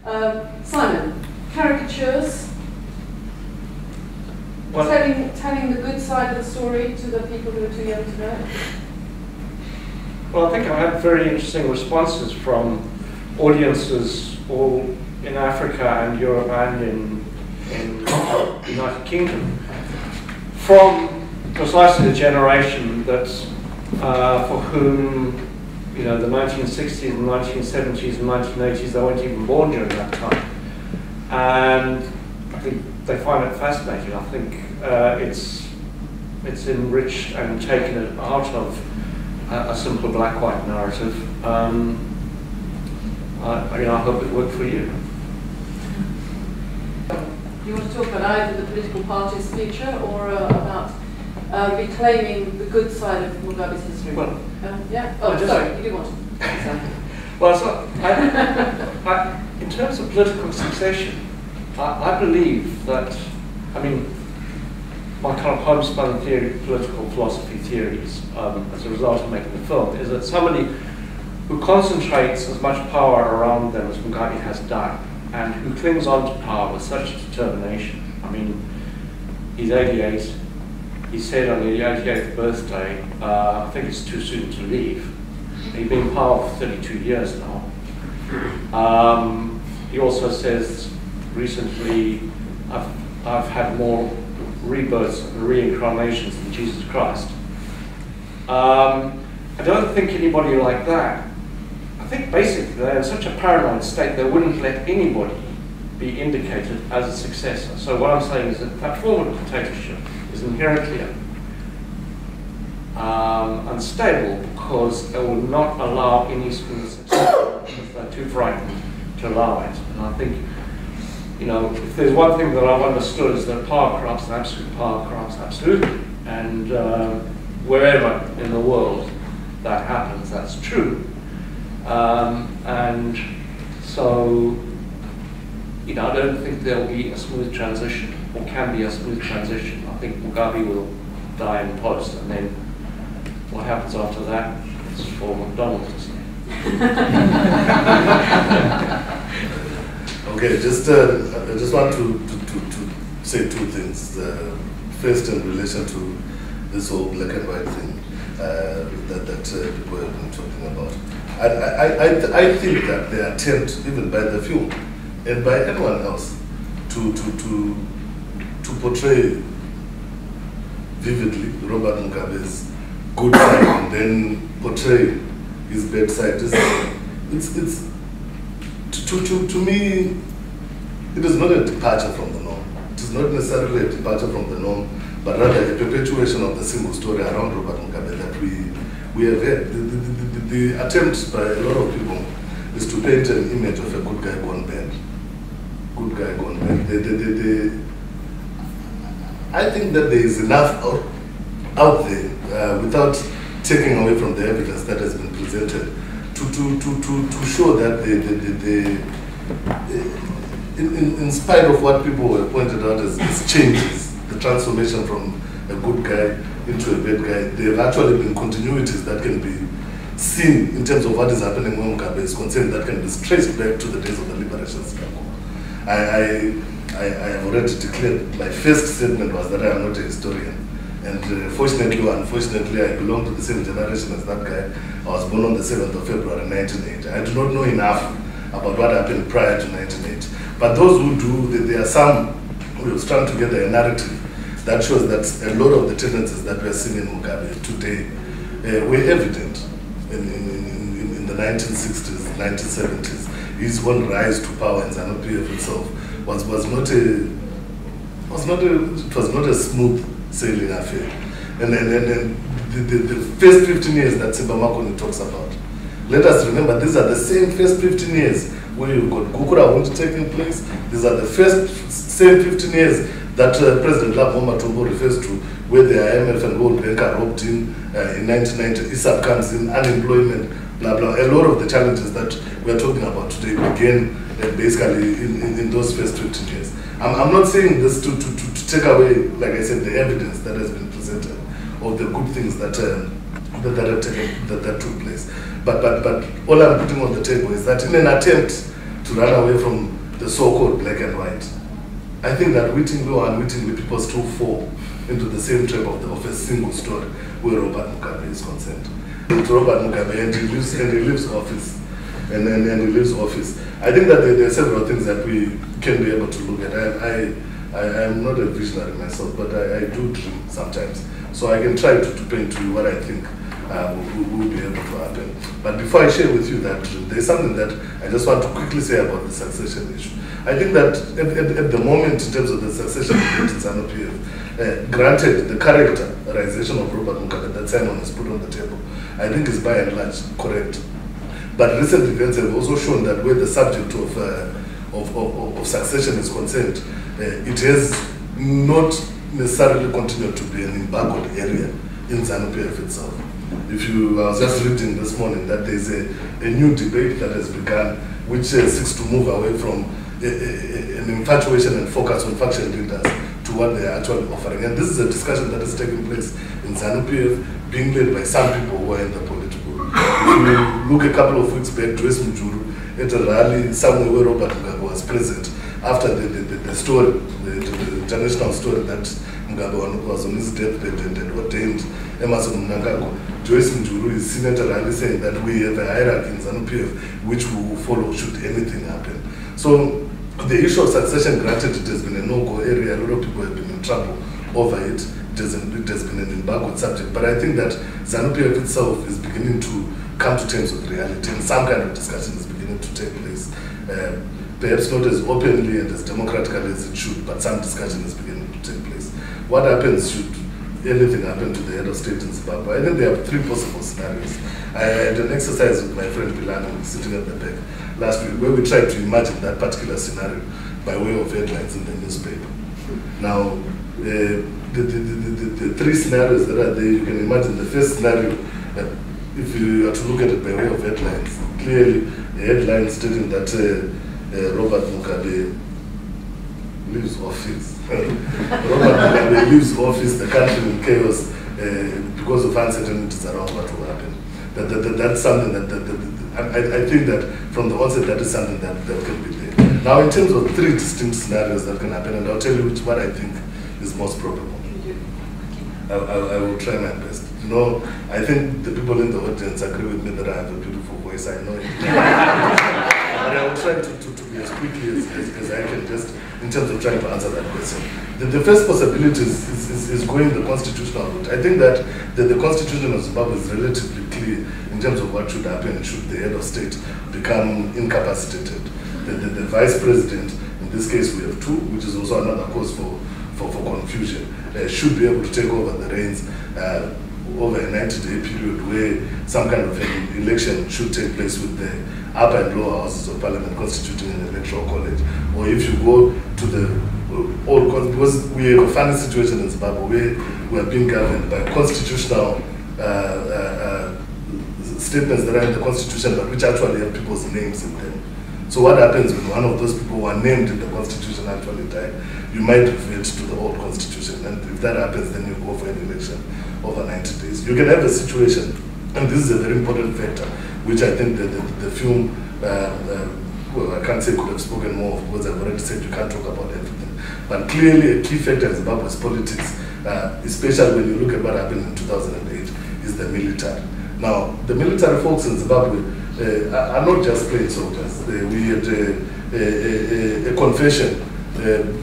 Simon, caricatures, well, telling the good side of the story to the people who are too young to know it? Well, I think I had very interesting responses from audiences all in Africa and Europe and in the United Kingdom, from precisely the generation that for whom, you know, the 1960s and 1970s and 1980s, they weren't even born during that time. And I think they find it fascinating. I think it's enriched and taken it out of a simple black-white narrative. I mean, I hope it worked for you. Do you want to talk about either the political party's future or about reclaiming the good side of Mugabe's history? Well, yeah. Oh, sorry, you do want to. Well, so in terms of political succession, I believe that, I mean, my kind of homespun theory, political philosophy theories, as a result of making the film, is that somebody who concentrates as much power around them as Mugabe has done, and who clings on to power with such determination. I mean, he's 88. He said on his 88th birthday, I think it's too soon to leave. He's been in power for 32 years now. He also says recently, I've had more rebirths and reincarnations than Jesus Christ. I don't think anybody like that, I think basically they're in such a paranoid state they wouldn't let anybody be indicated as a successor. So what I'm saying is that form of dictatorship is inherently unstable because it will not allow any smooth succession because they're too frightened to allow it. And I think, you know, if there's one thing that I've understood is that power corrupts, and absolute power corrupts absolutely. And wherever in the world that happens, that's true. And so, you know, I don't think there'll be a smooth transition, or can be a smooth transition. I think Mugabe will die in post, and then what happens after that is for McDonald to say. Okay, I just want to say two things. First, in relation to this whole black and white thing that people have been talking about. I think that the attempt, even by the film and by anyone else, to portray vividly Robert Mugabe's good side and then portray his bad side, to me, it is not a departure from the norm. It is not necessarily a departure from the norm, but rather a perpetuation of the single story around Robert Mugabe that we have had. The attempt by a lot of people is to paint an image of a good guy gone bad. Good guy gone bad. I think that there is enough out there without taking away from the evidence that has been presented to show that in spite of what people have pointed out as changes, the transformation from a good guy into a bad guy, there have actually been continuities that can be seen in terms of what is happening when Mugabe is concerned, that can be traced back to the days of the liberation struggle. I have already declared, my first statement was that I am not a historian. And fortunately or unfortunately, I belong to the same generation as that guy. I was born on the 7th of February 1980. I do not know enough about what happened prior to 1980. But those who do, there are some who have strung together a narrative that shows that a lot of the tendencies that we are seeing in Mugabe today were evident in the 1960s, 1970s. His one rise to power in ZANU-PF itself was not a smooth sailing affair. And then the first 15 years that Simba Makoni talks about, let us remember these are the same first 15 years where you've got Gukura Wunti taking place. These are the same 15 years that President Labo Matombo refers to, where the IMF and World Bank are roped in 1990, ISAP comes in, unemployment, blah, blah. A lot of the challenges that we're talking about today began basically in those first 15 years. I'm not saying this to take away, like I said, the evidence that has been presented of the good things that took place. But all I'm putting on the table is that in an attempt to run away from the so-called black and white. I think that wittingly or unwittingly, people still fall into the same trap of a single story where Robert Mugabe is concerned. To Robert Mugabe, and he leaves office. And he leaves office. I think that there are several things that we can be able to look at. I am not a visionary myself, but I do dream sometimes. So I can try to paint to you what I think will be able to happen. But before I share with you that dream, there's something that I just want to quickly say about the succession issue. I think that at the moment, in terms of the succession debate in ZANU-PF, granted the characterization of Robert Mugabe that Simon has put on the table, I think is by and large correct. But recent events have also shown that where the subject of succession is concerned, it has not necessarily continued to be an embargoed area in ZANU-PF itself. I was just reading this morning that there is a new debate that has begun, which seeks to move away from an infatuation and focus on faction leaders to what they are actually offering. And this is a discussion that is taking place in ZANU-PF, being led by some people who are in the political. If you look a couple of weeks back, Joyce Mujuru at a rally somewhere where Robert Mugabe was present, after the story, the international story that Mugabe was on his deathbed and ordained Emerson Mnangagwa, Joyce Mujuru is seen at a rally saying that we have a hierarchy in ZANU-PF which we will follow should anything happen. So the issue of succession, granted, it has been a no-go area. A lot of people have been in trouble over it. It has been an embargoed subject. But I think that ZANU-PF itself is beginning to come to terms with reality, and some kind of discussion is beginning to take place. Perhaps not as openly and as democratically as it should, but some discussion is beginning to take place. What happens should anything happen to the head of state in Zimbabwe? I think there are three possible scenarios. I had an exercise with my friend Pilano sitting at the back last week where we tried to imagine that particular scenario by way of headlines in the newspaper. Now, the three scenarios that are there, you can imagine the first scenario, if you are to look at it by way of headlines, clearly the headline stating that Robert Mugabe leaves office. Robert Mugabe leaves office, the country in chaos because of uncertainties around what will happen. That's something that I think that from the onset that is something that can be there. Now, in terms of three distinct scenarios that can happen, and I'll tell you which one I think is most probable. I will try my best. You know, I think the people in the audience agree with me that I have a beautiful voice. I know it. But I will try to be as quickly as I can, just in terms of trying to answer that question. The first possibility is going the constitutional route. I think that the Constitution of Zimbabwe is relatively clear in terms of what should happen should the head of state become incapacitated. The vice president, in this case we have two, which is also another cause for confusion, should be able to take over the reins over a 90-day period where some kind of an election should take place with the upper and lower houses of parliament constituting an electoral college. Or if you go to the old, because we have a funny situation in Zimbabwe where we are being governed by constitutional statements that are in the constitution but which actually have people's names in them. So what happens when one of those people who are named in the constitution actually die? You might revert to the old constitution, and if that happens, then you go for an election over 90 days. You can have a situation, and this is a very important factor, which I think that the film, well, I can't say could have spoken more of, because I've already said you can't talk about everything. But clearly a key factor in Zimbabwe's politics, especially when you look at what happened in 2008, is the military. Now, the military folks in Zimbabwe are not just plain soldiers. We had a confession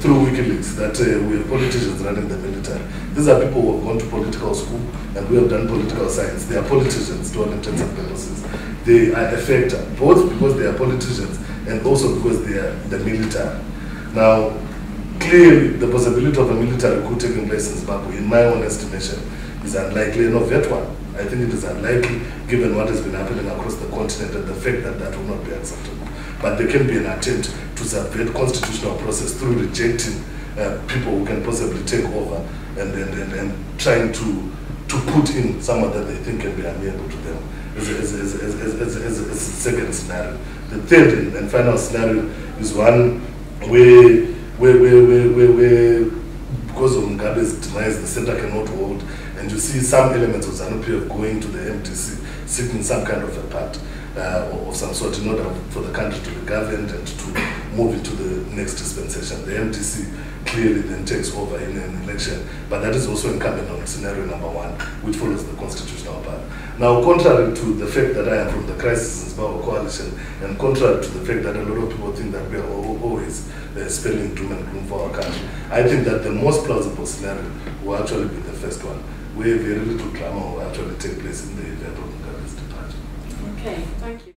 through WikiLeaks that we have politicians running the military. These are people who have gone to political school and we have done political science. They are politicians to all intents and purposes. They are a factor, both because they are politicians and also because they are the military. Now, clearly the possibility of a military coup taking place in Zimbabwe, in my own estimation, is unlikely, and of that one. I think it is unlikely given what has been happening across the continent and the fact that that will not be acceptable. But there can be an attempt to subvert constitutional process through rejecting people who can possibly take over and trying to put in someone that they think can be amenable to them as a second scenario. The third and final scenario is one where because of Mugabe's demise, the center cannot hold, and you see some elements of ZANU-PF going to the MDC, seeking some kind of a pact. of some sort in order for the country to be governed and to move into the next dispensation. The MDC clearly then takes over in an election, but that is also incumbent on scenario number 1, which follows the constitutional path. Now, contrary to the fact that I am from the Crisis in Zimbabwe Coalition, and contrary to the fact that a lot of people think that we are always spelling doom and gloom for our country, I think that the most plausible scenario will actually be the first one, where very little drama will actually take place in the event of Mugabe's departure. Okay, thank you.